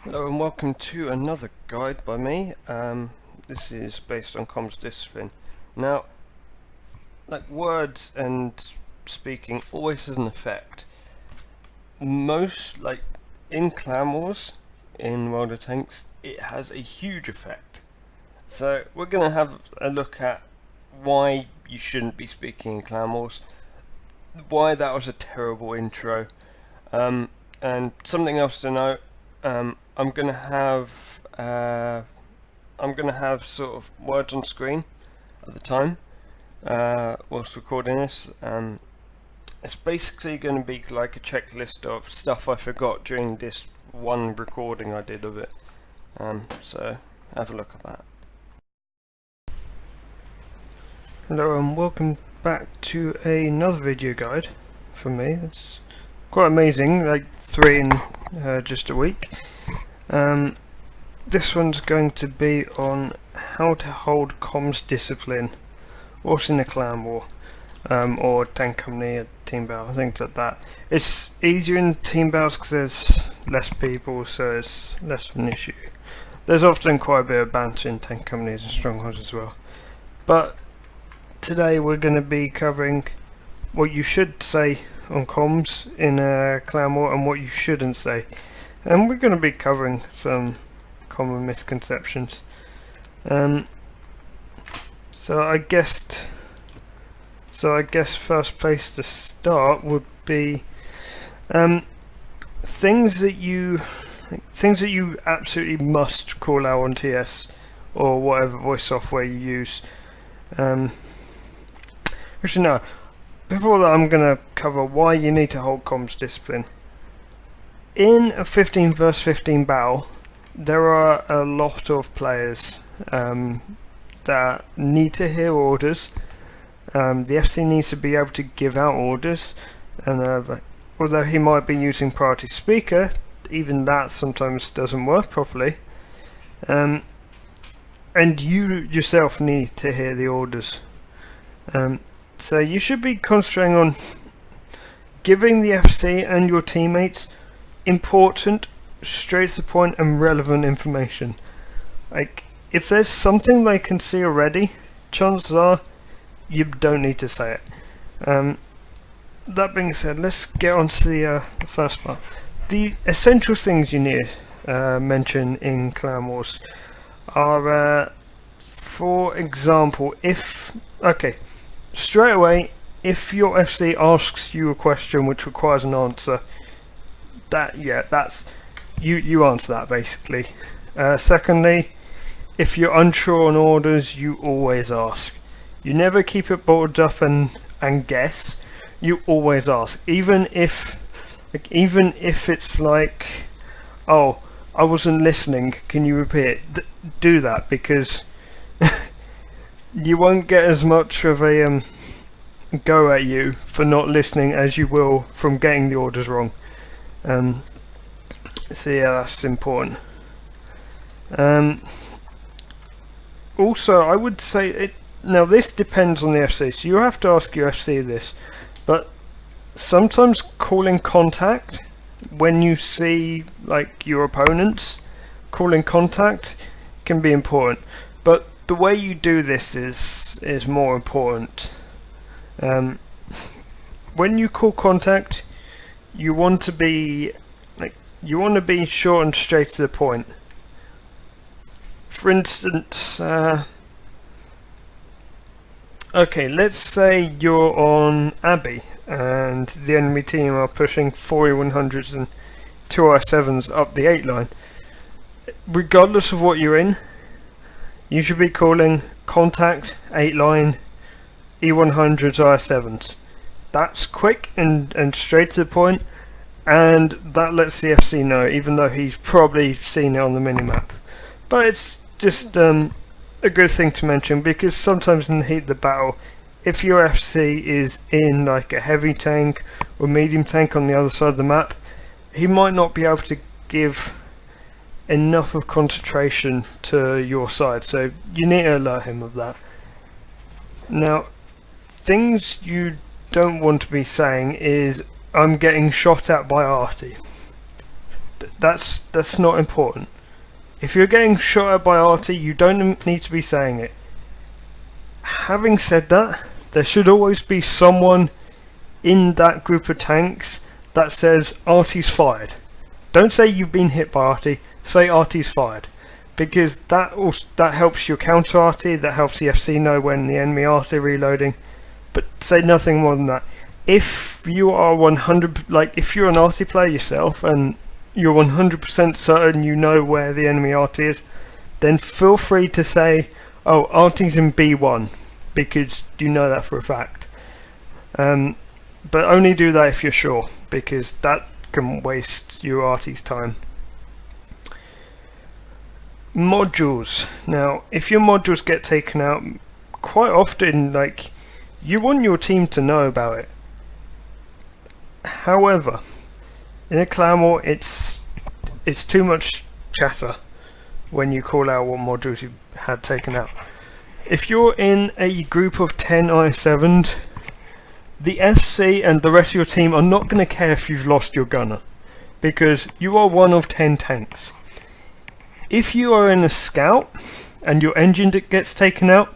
Hello and welcome to another guide by me. This is based on comms discipline. Now, like words and speaking always has an effect. Most, like in Clan Wars, in World of Tanks, it has a huge effect. So we're going to have a look at why you shouldn't be speaking in Clan Wars, why that was a terrible intro, and something else to note. I'm gonna have sort of words on screen at the time whilst recording this. It's basically going to be like a checklist of stuff I forgot during this one recording I did of it. So have a look at that. Hello and welcome back to another video guide from me. It's quite amazing, like 3 in just a week. This one's going to be on how to hold comms discipline, what's in a clan war, or tank company, a team battle, things like that. It's easier in team battles because there's less people, so it's less of an issue. There's often quite a bit of banter in tank companies and strongholds as well. But today we're going to be covering what you should say on comms in a clan war and what you shouldn't say. And we're going to be covering some common misconceptions. So I guess first place to start would be things that you absolutely must call out on TS or whatever voice software you use. Actually no. Before that, I'm going to cover why you need to hold comms discipline. In a 15 vs 15 battle, there are a lot of players that need to hear orders. The FC needs to be able to give out orders, and although he might be using priority speaker, even that sometimes doesn't work properly. And you yourself need to hear the orders. So you should be concentrating on giving the FC and your teammates important, straight to the point and relevant information. Like, if there's something they can see already, chances are you don't need to say it. That being said, let's get on to the first part. The essential things you need mention in Clan Wars are, for example, straight away, if your FC asks you a question which requires an answer, that's you answer that basically. Secondly, if you're unsure on orders, you always ask. You never keep it bottled up and guess. You always ask, even if it's like, oh, I wasn't listening, can you repeat it? Do that, because you won't get as much of a go at you for not listening as you will from getting the orders wrong. So yeah, that's important. Also, I would say now this depends on the FC, so you have to ask your FC this, but sometimes calling contact when you see like your opponents, calling contact can be important, but the way you do this is more important. When you call contact, you want to be short and straight to the point. For instance, okay, let's say you're on Abbey and the enemy team are pushing 4E100s and 2R7s up the 8 line. Regardless of what you're in, you should be calling contact, 8 line, E100s, R7s. That's quick and straight to the point, and that lets the FC know, even though he's probably seen it on the minimap. But it's just a good thing to mention, because sometimes in the heat of the battle, if your FC is in like a heavy tank or medium tank on the other side of the map, he might not be able to give enough of concentration to your side, so you need to alert him of that. Now, things you don't want to be saying is, I'm getting shot at by Artie. That's not important. If you're getting shot at by arty, you don't need to be saying it. Having said that, there should always be someone in that group of tanks that says arty's fired. Don't say you've been hit by arty, say arty's fired. Because that helps your counter arty, that helps the FC know when the enemy arty reloading. But say nothing more than that. If you are 100, like if you're an arty player yourself and you're 100% certain you know where the enemy arty is, then feel free to say, oh, arty's in B1, because you know that for a fact. But only do that if you're sure, because that can waste your arty's time. Modules. Now, if your modules get taken out, quite often, like, you want your team to know about it. However, in a clan war, it's too much chatter when you call out what modules you had taken out. If you're in a group of 10 I7s, the FC and the rest of your team are not going to care if you've lost your gunner, because you are one of 10 tanks. If you are in a scout and your engine gets taken out,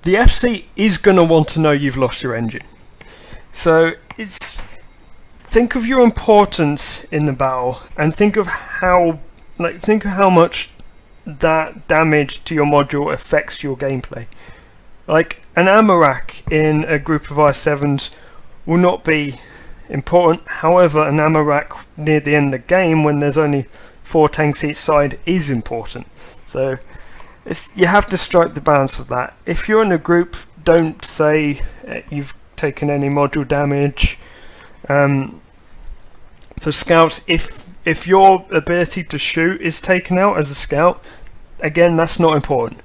the FC is going to want to know you've lost your engine. So think of your importance in the battle, and think of how much that damage to your module affects your gameplay. Like, an ammo rack in a group of I7s will not be important. However, an ammo rack near the end of the game, when there's only 4 tanks each side, is important. So you have to strike the balance of that. If you're in a group, don't say you've taken any module damage. For scouts, if your ability to shoot is taken out as a scout, again, that's not important.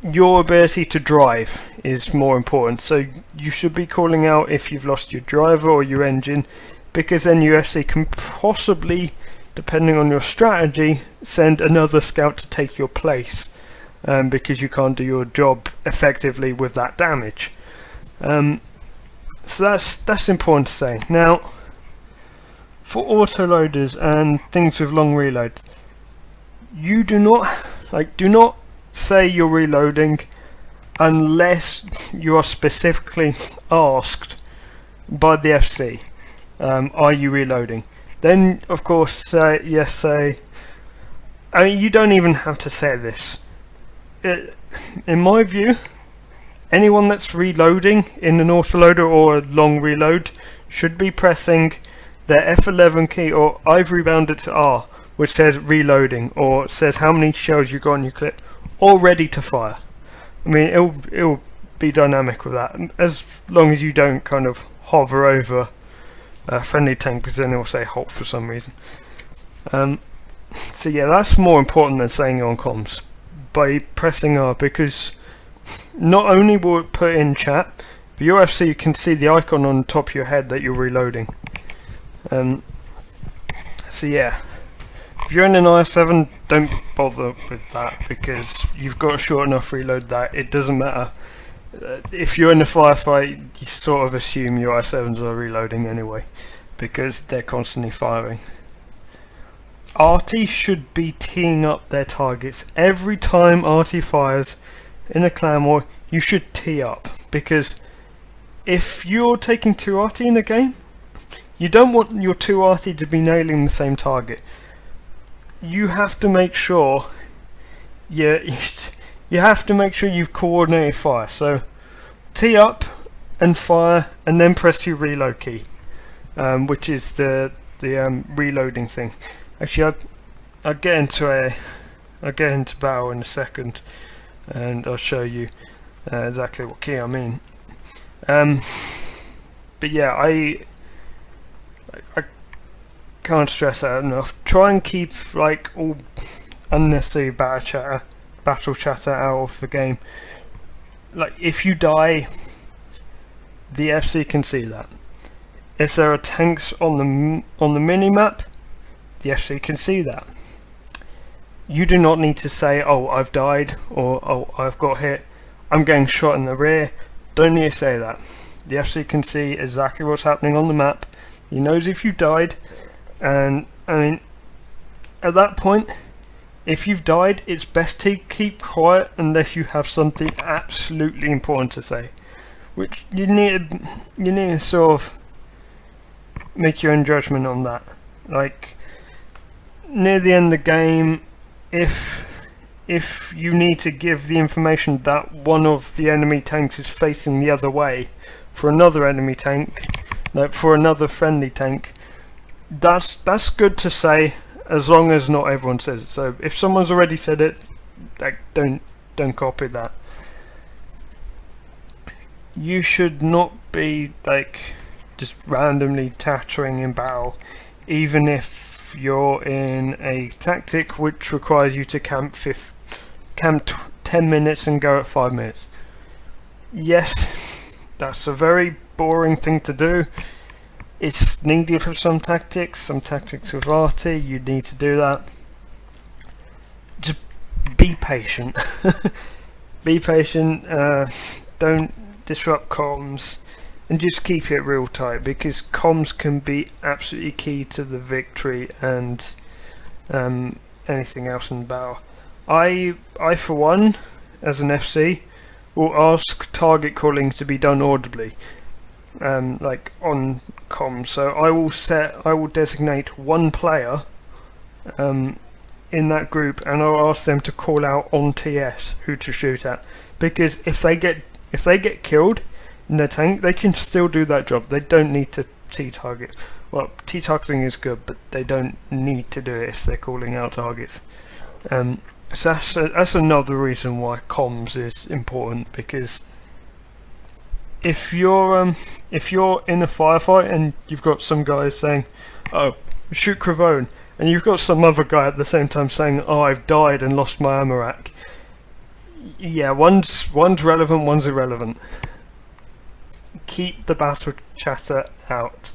Your ability to drive is more important, so you should be calling out if you've lost your driver or your engine, because then your FC can possibly, depending on your strategy, send another scout to take your place, because you can't do your job effectively with that damage. So that's important to say. Now, for autoloaders and things with long reload, you do not say you're reloading unless you are specifically asked by the FC, are you reloading? Then of course yes, say. I mean, you don't even have to say this. In my view, anyone that's reloading in an autoloader or a long reload should be pressing their F11 key, or I've rebounded to R, which says reloading, or says how many shells you got on your clip, or ready to fire. I mean, it'll be dynamic with that, as long as you don't kind of hover over a friendly tank, because then it'll say halt for some reason. So yeah, that's more important than saying it on comms, by pressing R, because not only will it put in chat, but your FC can see the icon on top of your head that you're reloading. So yeah, if you're in an I7, don't bother with that, because you've got a short enough reload that it doesn't matter. If you're in a firefight, you sort of assume your I7s are reloading anyway, because they're constantly firing. Arty should be teeing up their targets. Every time Arty fires in a clan war, you should tee up, because if you're taking 2 Arty in a game, you don't want your 2 Arty to be nailing the same target. You have to make sure you have to make sure you've coordinated fire. So tee up and fire, and then press your reload key, which is the reloading thing. Actually, I'll get into battle in a second, and I'll show you exactly what key I mean. But yeah, I can't stress that enough. Try and keep like all unnecessary battle chatter out of the game. Like, if you die, the FC can see that. If there are tanks on the mini map, the FC can see that. You do not need to say, oh, I've died, or oh, I've got hit, I'm getting shot in the rear. Don't need to say that. The FC can see exactly what's happening on the map. He knows if you died, and I mean, at that point, if you've died, it's best to keep quiet unless you have something absolutely important to say. Which you need to sort of make your own judgment on that. Like, near the end of the game, if you need to give the information that one of the enemy tanks is facing the other way for another enemy tank, like for another friendly tank, that's good to say, as long as not everyone says it. So if someone's already said it, like, don't copy that. You should not be like just randomly tattering in battle, even if you're in a tactic which requires you to camp 10 minutes and go at 5 minutes. Yes, that's a very boring thing to do. It's needed for some tactics with RT, you need to do that. Just be patient. Be patient, don't disrupt comms, and just keep it real tight, because comms can be absolutely key to the victory and anything else in the battle. I for one, as an FC, will ask target calling to be done audibly. Like on comms, so I will designate one player in that group, and I'll ask them to call out on TS who to shoot at, because if they get killed in their tank, they can still do that job. They don't need to T-target. Well, T-targeting is good, but they don't need to do it if they're calling out targets. So that's another reason why comms is important, because if you're in a firefight and you've got some guys saying, "Oh, shoot Cravone," and you've got some other guy at the same time saying, "Oh, I've died and lost my ammo rack," yeah, one's relevant, one's irrelevant. Keep the battle chatter out.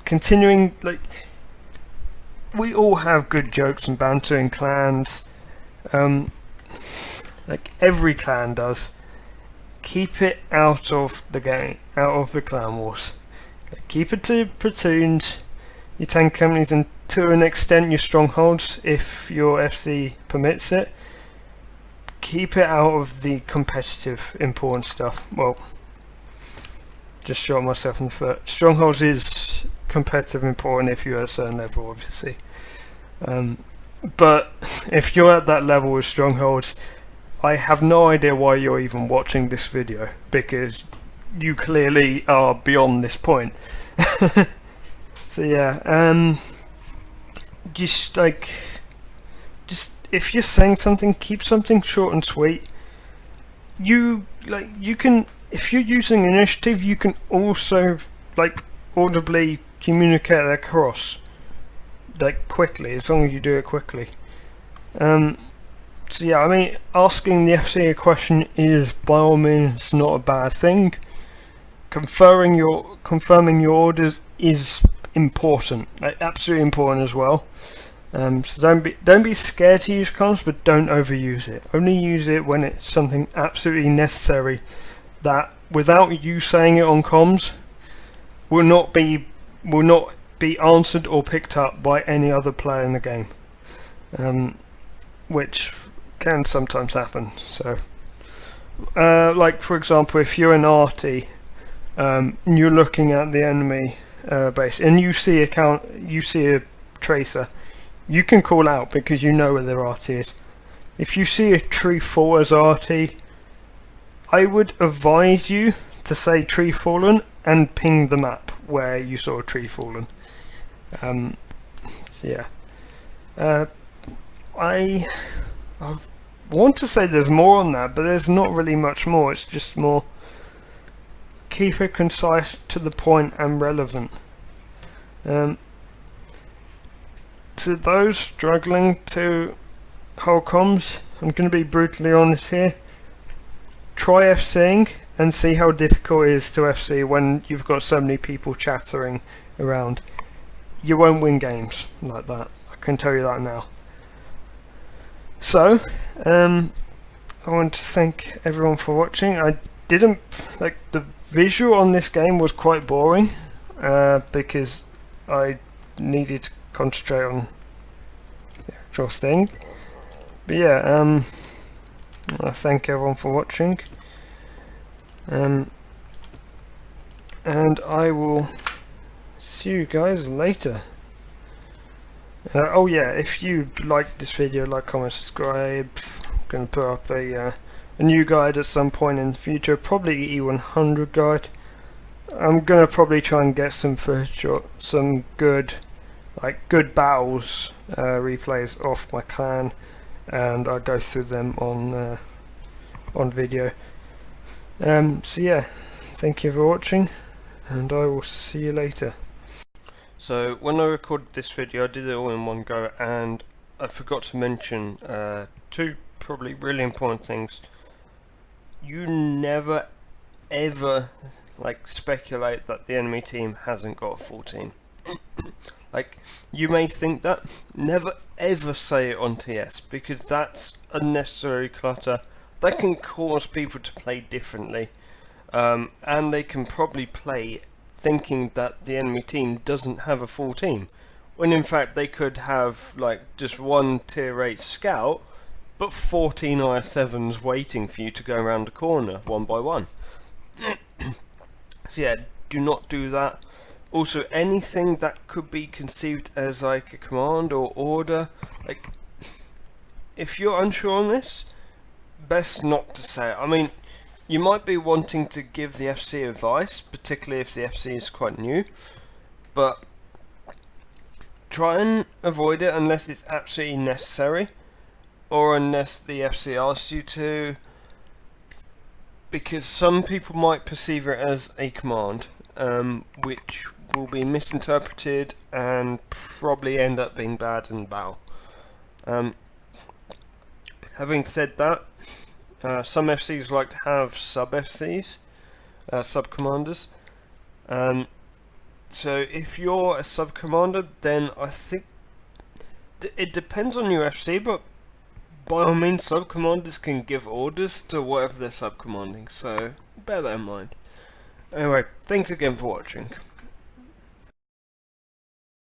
Continuing, like, we all have good jokes and banter in clans, like every clan does. Keep it out of the game, out of the clan wars. Keep it to platoons, your tank companies, and to an extent your strongholds, if your FC permits it. Keep it out of the competitive important stuff. Well, just shot myself in the foot. Strongholds is competitive important if you're at a certain level, obviously. But if you're at that level with strongholds, I have no idea why you're even watching this video, because you clearly are beyond this point. So yeah, just if you're saying something, keep something short and sweet. You can, if you're using initiative, you can also audibly communicate that across quickly, as long as you do it quickly. So yeah, I mean, asking the FC a question is by all means not a bad thing. Confirming your orders is important, absolutely important as well. So don't be scared to use comms, but don't overuse it. Only use it when it's something absolutely necessary that, without you saying it on comms, will not be answered or picked up by any other player in the game, which can sometimes happen. So, like for example, if you're an RT, you're looking at the enemy base and you see a tracer, you can call out because you know where their RT is. If you see a tree fall as RT, I would advise you to say tree fallen and ping the map where you saw a tree fallen. So yeah, I want to say there's more on that, but there's not really much more. It's just more keep it concise, to the point, and relevant. To those struggling to hold comms, I'm going to be brutally honest here. Try FCing and see how difficult it is to FC when you've got so many people chattering around. You won't win games like that, I can tell you that now. So, I want to thank everyone for watching. I didn't the visual on this game was quite boring, because I needed to concentrate on thing. But yeah, I thank everyone for watching. And I will see you guys later. Oh yeah, if you like this video, like, comment, subscribe. I'm going to put up a new guide at some point in the future, probably E100 guide. I'm going to probably try and get some footage or some good battles, replays off my clan, and I'll go through them on video. So yeah, thank you for watching, and I will see you later. So when I recorded this video, I did it all in one go, and I forgot to mention two probably really important things. You never ever speculate that the enemy team hasn't got a full team. You may think that, never ever say it on TS, because that's unnecessary clutter. That can cause people to play differently, and they can probably play thinking that the enemy team doesn't have a full team, when in fact they could have just one tier 8 scout, but 14 IS7s waiting for you to go around the corner one by one. So yeah, do not do that. Also, anything that could be conceived as a command or order, if you're unsure on this, best not to say it. I mean, you might be wanting to give the FC advice, particularly if the FC is quite new, but try and avoid it unless it's absolutely necessary, or unless the FC asks you to, because some people might perceive it as a command, which will be misinterpreted and probably end up being bad in battle. Having said that, some FCs like to have sub-FCs, sub-commanders. So if you're a sub-commander, then I think it depends on your FC, but by all means sub-commanders can give orders to whatever they're sub-commanding, so bear that in mind. Anyway, thanks again for watching.